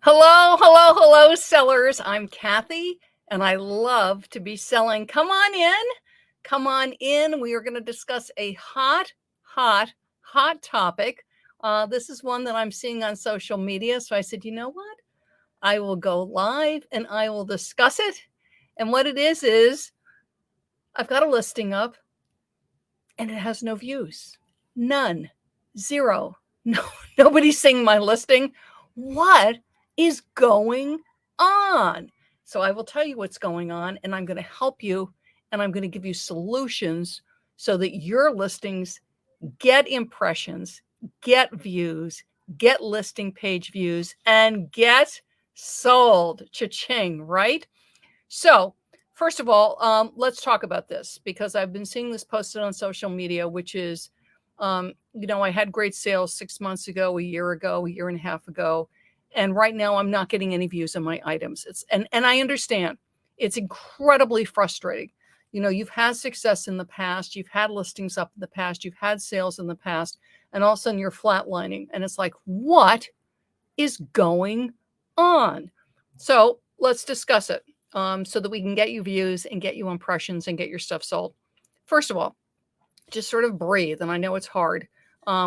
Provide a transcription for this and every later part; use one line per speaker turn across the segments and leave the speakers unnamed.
Hello, hello, hello, sellers. I'm Kathy, and I love to be selling. Come on in. Come on in. We are going to discuss a hot topic. This is one that I'm seeing on social media. So I said, you know what? I will go live and I will discuss it. And what it is I've got a listing up and it has no views. None. Zero. No, nobody's seeing my listing. What is going on? So I will tell you what's going on, and I'm going to help you, and I'm going to give you solutions so that your listings get impressions, get views, get listing page views, and get sold. Cha-ching, right? So first of all, let's talk about this because I've been seeing this posted on social media, which is, I had great sales 6 months ago, a year and a half ago. And right now I'm not getting any views on my items. And I understand it's incredibly frustrating. You've had success in the past, you've had listings up in the past, you've had sales in the past, and all of a sudden you're flatlining. And it's like, what is going on? So let's discuss it. So that we can get you views and get you impressions and get your stuff sold. First of all, just sort of breathe. And I know it's hard.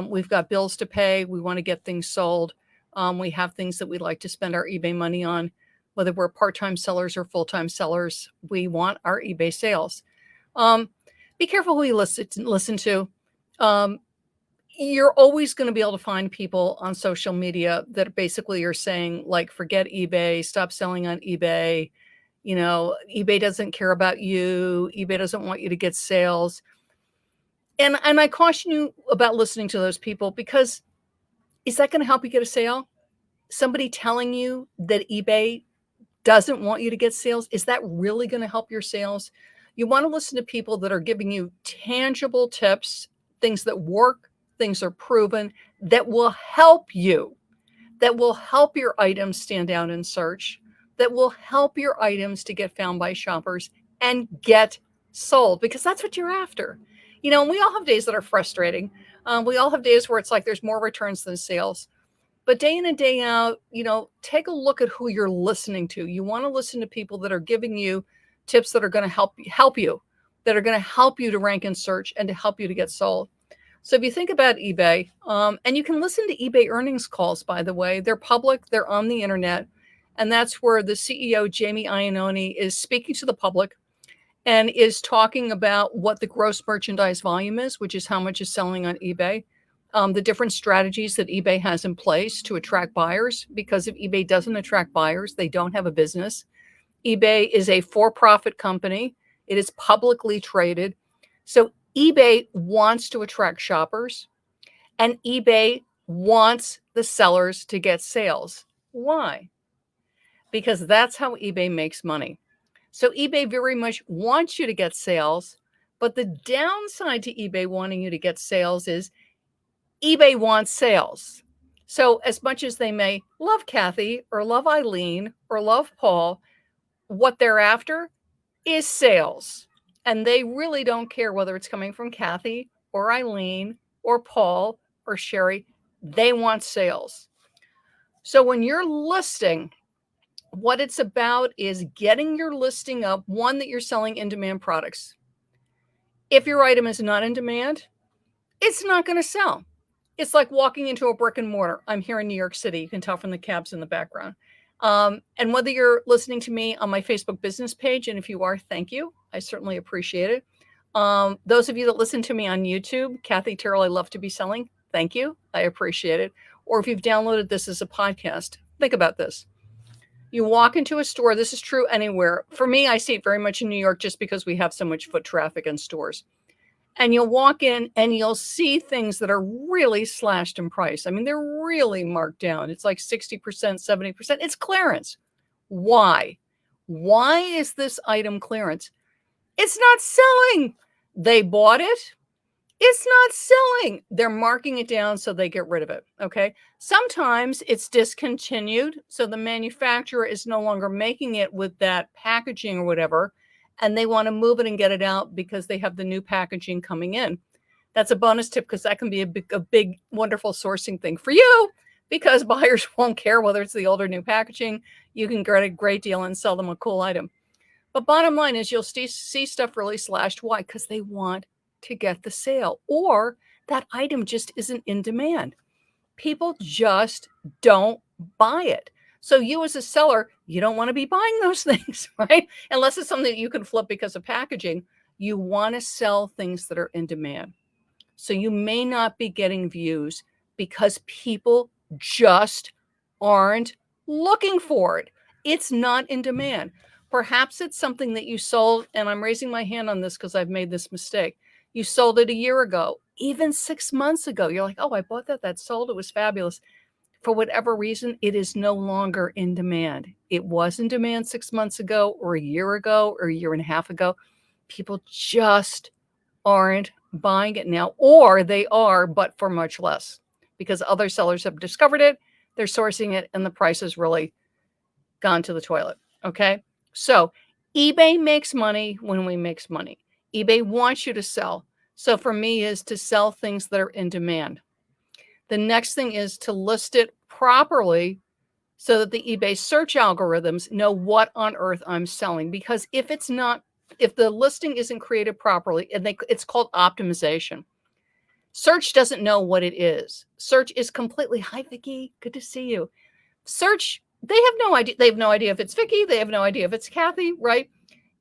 We've got bills to pay. We want to get things sold. We have things that we'd like to spend our eBay money on, whether we're part-time sellers or full-time sellers. We want our eBay sales. Be careful who you listen to. You're always going to be able to find people on social media that basically are saying, like, forget eBay, stop selling on eBay. eBay doesn't care about you. eBay doesn't want you to get sales. And I caution you about listening to those people, because is that going to help you get a sale? Somebody telling you that eBay doesn't want you to get sales, is that really going to help your sales? You want to listen to people that are giving you tangible tips, things that work, things are proven, that will help you, that will help your items stand out in search, that will help your items to get found by shoppers and get sold, because that's what you're after. And we all have days that are frustrating. We all have days where it's like there's more returns than sales. But day in and day out, take a look at who you're listening to. You want to listen to people that are giving you tips that are going to help you, that are going to help you to rank in search and to help you to get sold. So if you think about eBay, and you can listen to eBay earnings calls, by the way, they're public, they're on the internet. And that's where the CEO, Jamie Iannone, is speaking to the public and is talking about what the gross merchandise volume is, which is how much is selling on eBay, the different strategies that eBay has in place to attract buyers, because if eBay doesn't attract buyers, they don't have a business. eBay is a for-profit company. It is publicly traded. So eBay wants to attract shoppers, and eBay wants the sellers to get sales. Why? Because that's how eBay makes money. So eBay very much wants you to get sales, but the downside to eBay wanting you to get sales is eBay wants sales. So as much as they may love Kathy or love Eileen or love Paul, what they're after is sales. And they really don't care whether it's coming from Kathy or Eileen or Paul or Sherry. They want sales. So when you're listing, what it's about is getting your listing up, one, that you're selling in-demand products. If your item is not in demand, it's not going to sell. It's like walking into a brick and mortar. I'm here in New York City. You can tell from the cabs in the background. And whether you're listening to me on my Facebook business page, and if you are, thank you. I certainly appreciate it. Those of you that listen to me on YouTube, Kathy Terrell, I love to be selling. Thank you. I appreciate it. Or if you've downloaded this as a podcast, think about this. You walk into a store. This is true anywhere. For me, I see it very much in New York just because we have so much foot traffic in stores. And you'll walk in and you'll see things that are really slashed in price. I mean, they're really marked down. It's like 60%, 70%. It's clearance. Why? Why is this item clearance? It's not selling. They bought it. It's not selling. They're marking it down so they get rid of it. Okay. Sometimes it's discontinued. So the manufacturer is no longer making it with that packaging or whatever, and they want to move it and get it out because they have the new packaging coming in. That's a bonus tip, because that can be a big, wonderful sourcing thing for you. because buyers won't care whether it's the old or new packaging. You can get a great deal and sell them a cool item. But bottom line is you'll see stuff really slashed. Why? Because they want to get the sale, or that item just isn't in demand. People just don't buy it. So you as a seller, you don't want to be buying those things, right? Unless it's something that you can flip because of packaging. You want to sell things that are in demand. So you may not be getting views because people just aren't looking for it. It's not in demand. Perhaps it's something that you sold, and I'm raising my hand on this because I've made this mistake. You sold it a year ago, even 6 months ago. You're like, oh, I bought that. That sold. It was fabulous. For whatever reason, it is no longer in demand. It was in demand 6 months ago or a year ago or a year and a half ago. People just aren't buying it now, or they are, but for much less because other sellers have discovered it, they're sourcing it, and the price has really gone to the toilet. Okay. So eBay makes money when we makes money. eBay wants you to sell. So for me is to sell things that are in demand. The next thing is to list it properly so that the eBay search algorithms know what on earth I'm selling. Because if the listing isn't created properly, and it's called optimization. Search doesn't know what it is. Search is completely, hi Vicki, good to see you. Search, they have no idea. They have no idea if it's Vicki. They have no idea if it's Kathy, right?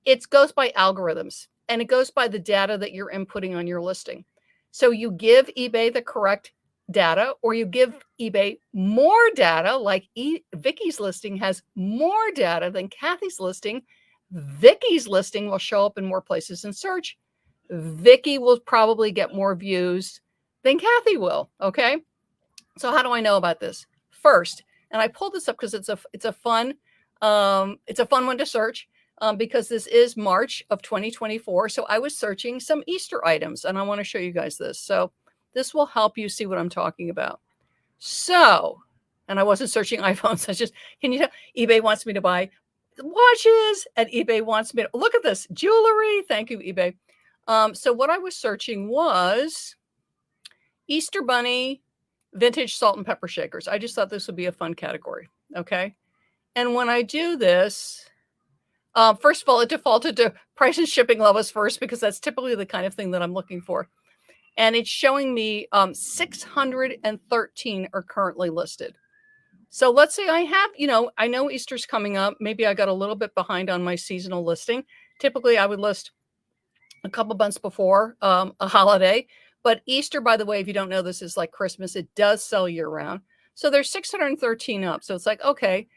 It goes by algorithms, and it goes by the data that you're inputting on your listing. So you give eBay the correct data, or you give eBay more data, like Vicki's listing has more data than Kathy's listing. Vicki's listing will show up in more places in search. Vicki will probably get more views than Kathy will. Okay. So how do I know about this? First, and I pulled this up because it's a fun one to search because this is March of 2024. So I was searching some Easter items, and I want to show you guys this. So this will help you see what I'm talking about. So, and I wasn't searching iPhones. I just, can you tell? eBay wants me to buy watches, and eBay wants me to look at this jewelry. Thank you, eBay. So what I was searching was Easter Bunny vintage salt and pepper shakers. I just thought this would be a fun category. Okay. And when I do this, first of all, it defaulted to price and shipping levels first, because that's typically the kind of thing that I'm looking for. And it's showing me 613 are currently listed. So let's say I have, I know Easter's coming up. Maybe I got a little bit behind on my seasonal listing. Typically, I would list a couple months before a holiday. But Easter, by the way, if you don't know, this is like Christmas. It does sell year round. So there's 613 up. So it's like, okay,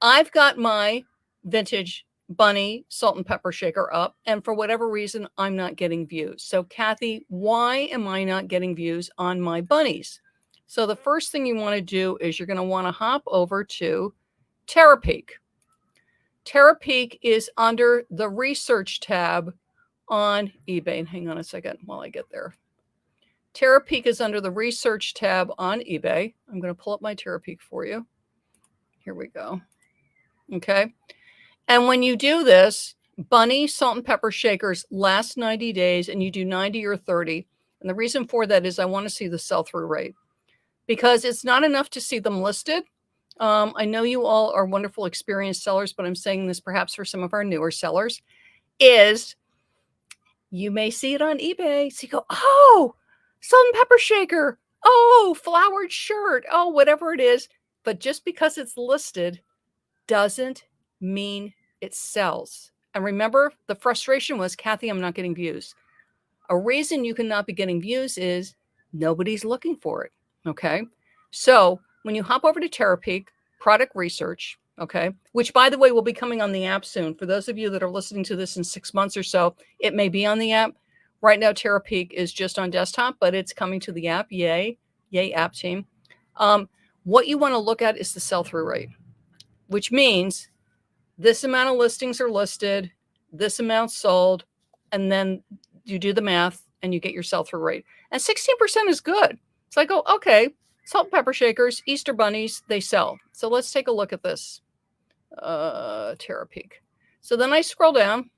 I've got my vintage bunny salt and pepper shaker up, and for whatever reason, I'm not getting views. So Kathy, why am I not getting views on my bunnies? So the first thing you want to do is you're going to want to hop over to Terapeak. Terapeak is under the research tab on eBay. And hang on a second while I get there. Terapeak is under the research tab on eBay. I'm going to pull up my Terapeak for you. Here we go. Okay. And when you do this, bunny salt and pepper shakers last 90 days, and you do 90 or 30. And the reason for that is I want to see the sell-through rate, because it's not enough to see them listed. I know you all are wonderful experienced sellers, but I'm saying this perhaps for some of our newer sellers, is you may see it on eBay. So you go, oh, salt and pepper shaker. Oh, flowered shirt. Oh, whatever it is. But just because it's listed doesn't mean it sells. And remember, the frustration was, Kathy, I'm not getting views. A reason you cannot be getting views is nobody's looking for it. Okay. So when you hop over to Terapeak, product research, okay, which by the way will be coming on the app soon. For those of you that are listening to this in 6 months or so, it may be on the app. Right now, Terapeak is just on desktop, but it's coming to the app. Yay, yay, app team. What you want to look at is the sell-through rate, which means this amount of listings are listed, this amount sold, and then you do the math and you get your sell-through rate. And 16% is good. So I go, okay, salt and pepper shakers, Easter bunnies, they sell. So let's take a look at this. Terapeak. So then I scroll down.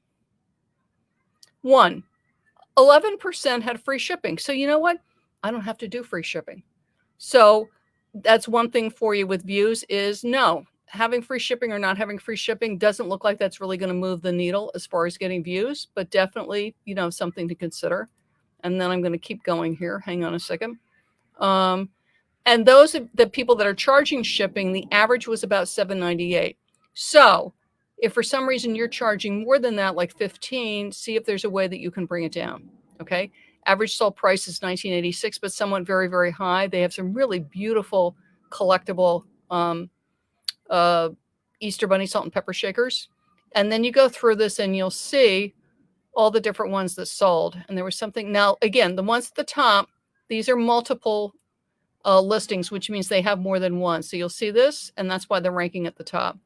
11% had free shipping. So you know what? I don't have to do free shipping. So that's one thing for you with views is no, having free shipping or not having free shipping doesn't look like that's really going to move the needle as far as getting views, but definitely, something to consider. And then I'm going to keep going here. Hang on a second. And those the people that are charging shipping, the average was about $7.98. So if for some reason you're charging more than that, like 15, see if there's a way that you can bring it down. Okay. Average sold price is $19.86, but somewhat very, very high. They have some really beautiful collectible Easter Bunny salt and pepper shakers. And then you go through this and you'll see all the different ones that sold. And there was something. Now, again, the ones at the top, these are multiple listings, which means they have more than one. So you'll see this, and that's why they're ranking at the top.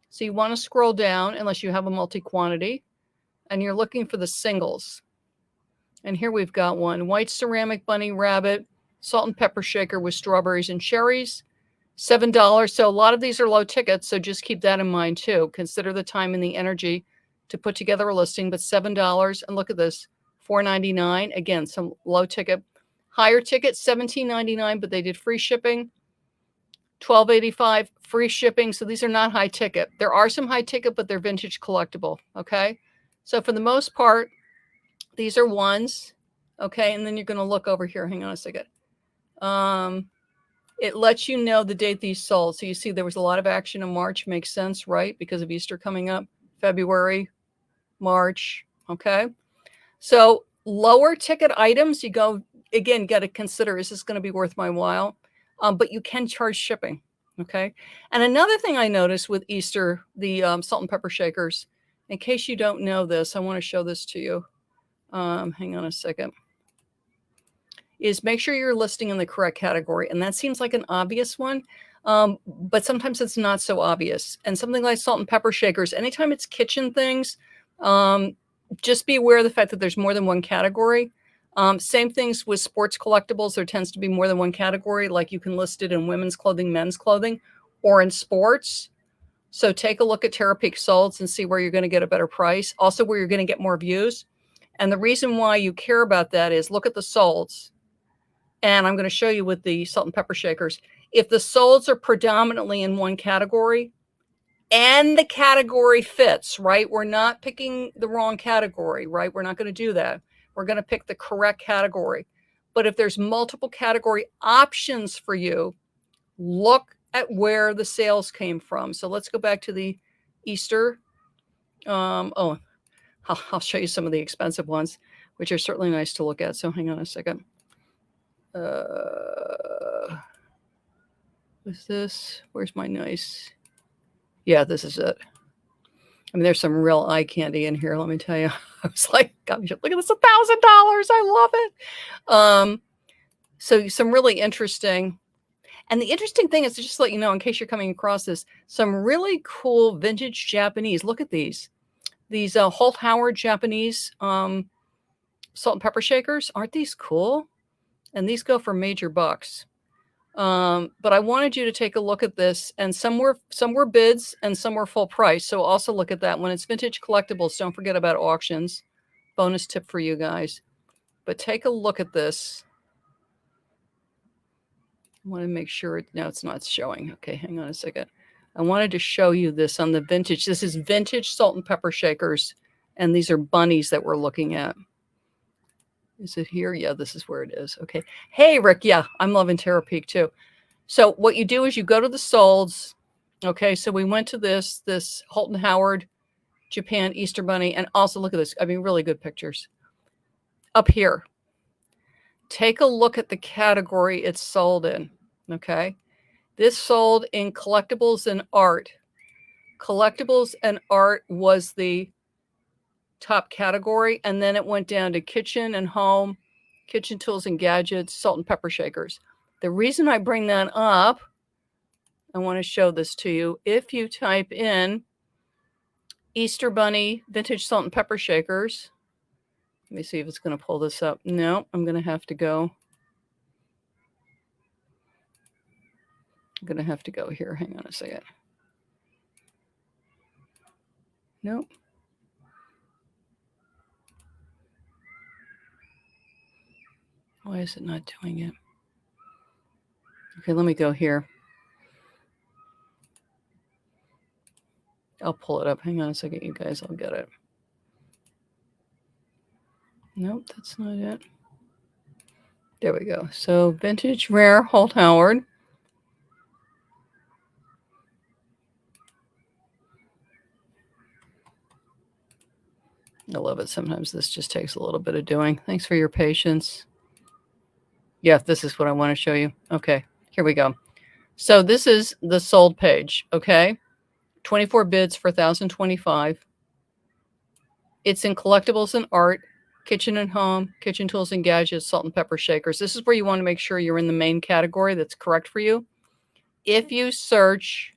So you want to scroll down unless you have a multi-quantity, and you're looking for the singles. And here we've got one, white ceramic bunny rabbit, salt and pepper shaker with strawberries and cherries, $7. So a lot of these are low tickets, so just keep that in mind too. Consider the time and the energy to put together a listing, but $7. And look at this, $4.99. Again, some low ticket. Higher ticket, $17.99, but they did free shipping. $12.85, free shipping. So these are not high ticket. There are some high ticket, but they're vintage collectible. Okay. So for the most part, these are ones. Okay. And then you're going to look over here. Hang on a second. It lets you know the date these sold. So you see there was a lot of action in March. Makes sense, right? Because of Easter coming up. February, March. Okay. So lower ticket items, you go, again, got to consider, is this going to be worth my while? But you can charge shipping. Okay. And another thing I noticed with Easter, the salt and pepper shakers, in case you don't know this, I want to show this to you. Hang on a second. Is make sure you're listing in the correct category. And that seems like an obvious one. But sometimes it's not so obvious. And something like salt and pepper shakers, anytime it's kitchen things, just be aware of the fact that there's more than one category. Same things with sports collectibles. There tends to be more than one category, like you can list it in women's clothing, men's clothing, or in sports. So take a look at Terapeak solds and see where you're going to get a better price. Also where you're going to get more views. And the reason why you care about that is look at the solds. And I'm going to show you with the salt and pepper shakers. If the solds are predominantly in one category, and the category fits, right? We're not picking the wrong category, right? We're not going to do that. We're going to pick the correct category. But if there's multiple category options for you, look at where the sales came from. So let's go back to the Easter. I'll show you some of the expensive ones, which are certainly nice to look at. So hang on a second. What's this? Where's my nice? Yeah, this is it. I mean, there's some real eye candy in here. Let me tell you. I was like, God, look at this, $1,000. I love it. So some really interesting. And the interesting thing is, to just let you know, in case you're coming across this, some really cool vintage Japanese. Look at these Holt Howard Japanese salt and pepper shakers. Aren't these cool? And these go for major bucks. But I wanted you to take a look at this, and some were bids and some were full price. So also look at that. When it's vintage collectibles, don't forget about auctions. Bonus tip for you guys. But take a look at this. I want to make sure it's not showing. Okay, hang on a second. I wanted to show you this on the vintage. This is vintage salt and pepper shakers, and these are bunnies that we're looking at. Is it here? Yeah, this is where it is. Okay. Hey, Rick. Yeah, I'm loving Terapeak too. So what you do is you go to the solds. Okay, so we went to this Holt Howard Japan Easter Bunny, and also look at this. I mean, really good pictures. Up here, take a look at the category it's sold in. Okay, this sold in collectibles and art. Collectibles and art was the top category, and then it went down to kitchen and home, kitchen tools and gadgets, salt and pepper shakers. The reason I bring that up, I want to show this to you. If you type in Easter Bunny vintage salt and pepper shakers, let me see if it's going to pull this up. No, I'm going to have to go. I'm going to have to go here. Hang on a second. Nope. Why is it not doing it? Okay, let me go here. I'll pull it up. Hang on a second, you guys. I'll get it. Nope, that's not it. There we go. So vintage rare Holt Howard. I love it. Sometimes this just takes a little bit of doing. Thanks for your patience. Yeah, this is what I want to show you. Okay, here we go. So this is the sold page, okay? 24 bids for 1,025. It's in collectibles and art, kitchen and home, kitchen tools and gadgets, salt and pepper shakers. This is where you want to make sure you're in the main category that's correct for you. If you search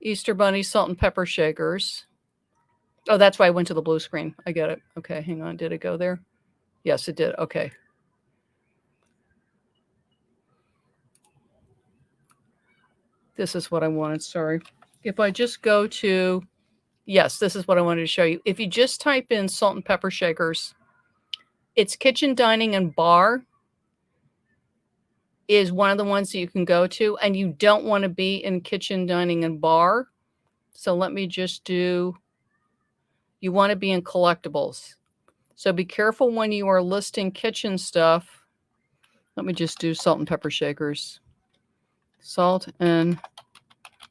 Easter Bunny salt and pepper shakers. Oh, that's why I went to the blue screen. I get it. Okay, hang on. Did it go there? Yes, it did. Okay. This is what I wanted. Sorry. If I just go to, yes, this is what I wanted to show you. If you just type in salt and pepper shakers, it's kitchen, dining, and bar is one of the ones that you can go to, and you don't want to be in kitchen, dining, and bar. So let me just do, you want to be in collectibles. So be careful when you are listing kitchen stuff. Let me just do salt and pepper shakers. Salt and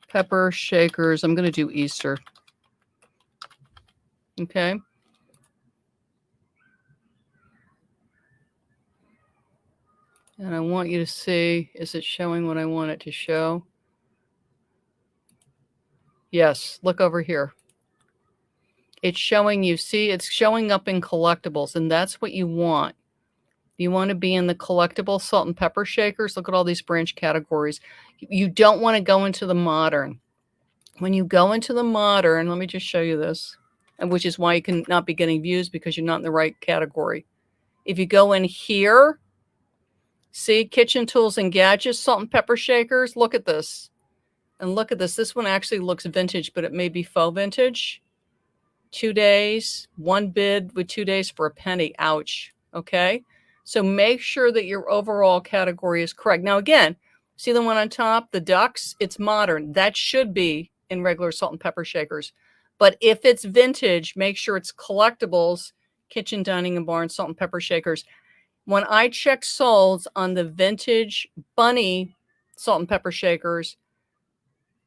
pepper shakers. I'm going to do Easter. Okay. And I want you to see, is it showing what I want it to show? Yes, look over here. It's showing you, see, it's showing up in collectibles, and that's what you want. You want to be in the collectible salt and pepper shakers. Look at all these branch categories. You don't want to go into the modern. When you go into the modern, let me just show you this, which is why you can not be getting views because you're not in the right category. If you go in here, see, kitchen tools and gadgets, salt and pepper shakers. Look at this. And look at this. This one actually looks vintage, but it may be faux vintage. 2 days, one bid with 2 days for a penny. Ouch. Okay. So make sure that your overall category is correct. Now, again, see the one on top, the ducks? It's modern. That should be in regular salt and pepper shakers. But if it's vintage, make sure it's collectibles, kitchen, dining, and barn, salt and pepper shakers. When I check solds on the vintage bunny salt and pepper shakers,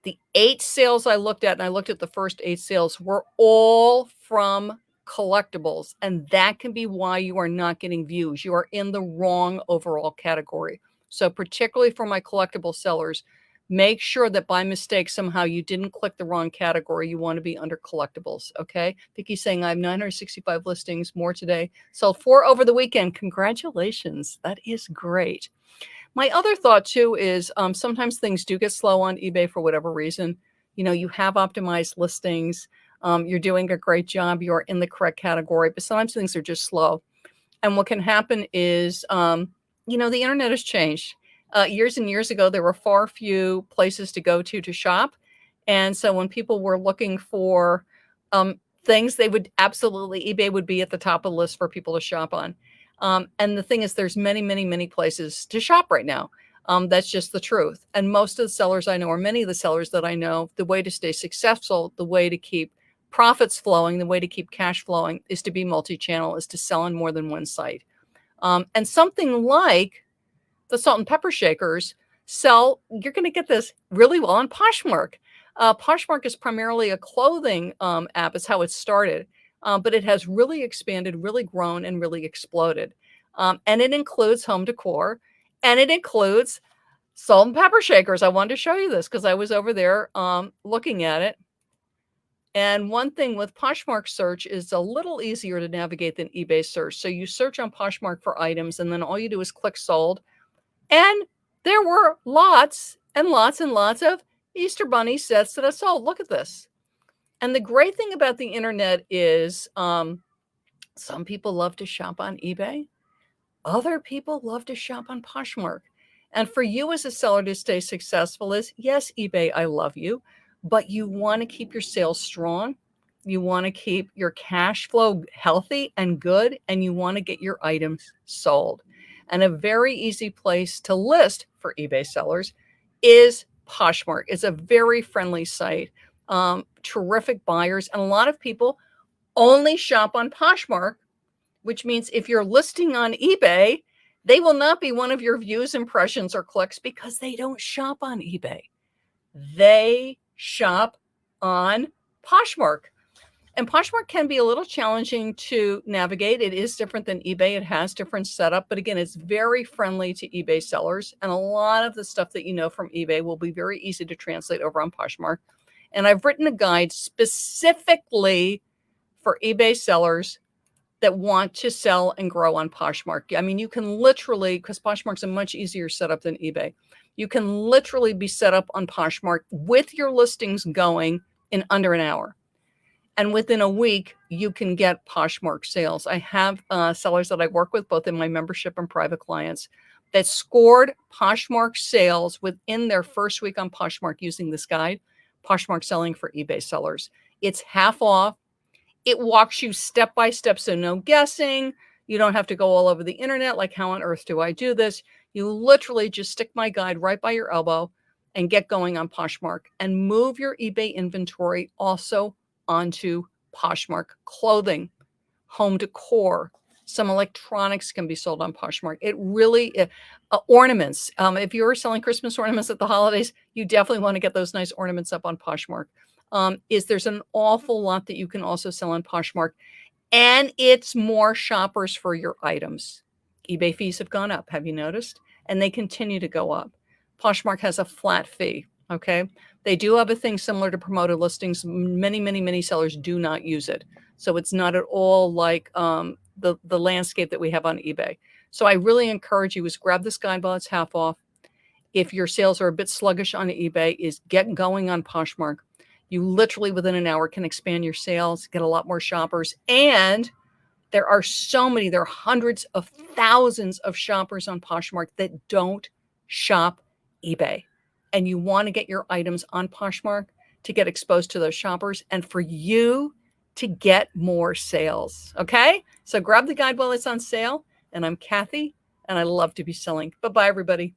the 8 sales I looked at, and I looked at the first 8 sales, were all from collectibles. And that can be why you are not getting views. You are in the wrong overall category. So particularly for my collectible sellers, make sure that by mistake, somehow you didn't click the wrong category. You want to be under collectibles. Okay. Vicky's saying I have 965 listings, more today. Sold 4 over the weekend. Congratulations. That is great. My other thought too is sometimes things do get slow on eBay for whatever reason. You know, you have optimized listings. You're doing a great job. You're in the correct category, but sometimes things are just slow. And what can happen is, you know, the internet has changed. Years and years ago, there were far few places to go to shop. And so when people were looking for things, they would absolutely, eBay would be at the top of the list for people to shop on. And the thing is, there's many, many, many places to shop right now. That's just the truth. And most of the sellers I know, or many of the sellers that I know, the way to stay successful, the way to keep profits flowing, the way to keep cash flowing is to be multi-channel, is to sell on more than one site. And something like the salt and pepper shakers sell, you're going to get this really well on Poshmark. Poshmark is primarily a clothing app. It's how it started. But it has really expanded, really grown, and really exploded. And it includes home decor, and it includes salt and pepper shakers. I wanted to show you this because I was over there looking at it. And one thing with Poshmark search is a little easier to navigate than eBay search. So you search on Poshmark for items, and then all you do is click sold. And there were lots and lots and lots of Easter bunny sets that I sold. Look at this. And the great thing about the internet is some people love to shop on eBay. Other people love to shop on Poshmark. And for you as a seller to stay successful is, yes, eBay, I love you, but you want to keep your sales strong. You want to keep your cash flow healthy and good, and you want to get your items sold. And a very easy place to list for eBay sellers is Poshmark. It's a very friendly site, terrific buyers, and a lot of people only shop on Poshmark, which means if you're listing on eBay, they will not be one of your views, impressions, or clicks because they don't shop on eBay. They shop on Poshmark. And Poshmark can be a little challenging to navigate. It is different than eBay. It has different setup, but again, it's very friendly to eBay sellers. And a lot of the stuff that you know from eBay will be very easy to translate over on Poshmark. And I've written a guide specifically for eBay sellers that want to sell and grow on Poshmark. I mean, you can literally, because Poshmark's a much easier setup than eBay, you can literally be set up on Poshmark with your listings going in under an hour. And within a week, you can get Poshmark sales. I have sellers that I work with, both in my membership and private clients, that scored Poshmark sales within their first week on Poshmark using this guide, Poshmark Selling for eBay Sellers. It's half off. It walks you step by step, so no guessing. You don't have to go all over the internet like, how on earth do I do this? You literally just stick my guide right by your elbow and get going on Poshmark and move your eBay inventory also onto Poshmark. Clothing, home decor, some electronics can be sold on Poshmark. It really, ornaments. If you're selling Christmas ornaments at the holidays, you definitely want to get those nice ornaments up on Poshmark. There's an awful lot that you can also sell on Poshmark, and it's more shoppers for your items. eBay fees have gone up. Have you noticed? And they continue to go up. Poshmark has a flat fee. Okay. They do have a thing similar to promoted listings. Many sellers do not use it. So it's not at all like the landscape that we have on eBay. So I really encourage you is grab this guide while it's half off. If your sales are a bit sluggish on eBay, is get going on Poshmark. You literally within an hour can expand your sales, get a lot more shoppers. And there are there are hundreds of thousands of shoppers on Poshmark that don't shop eBay. And you want to get your items on Poshmark to get exposed to those shoppers and for you to get more sales. Okay. So grab the guide while it's on sale. And I'm Kathy, and I love to be selling. Bye-bye, everybody.